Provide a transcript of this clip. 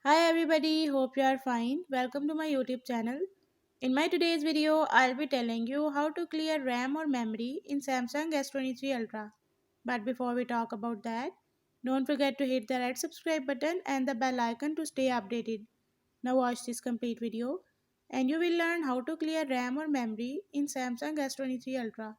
Hi everybody, hope you are fine. Welcome to my YouTube channel. In my today's video, I'll be telling you how to clear RAM or memory in Samsung S23 Ultra. But before we talk about that, don't forget to hit the red subscribe button and the bell icon to stay updated. Now watch this complete video and you will learn how to clear RAM or memory in Samsung S23 Ultra.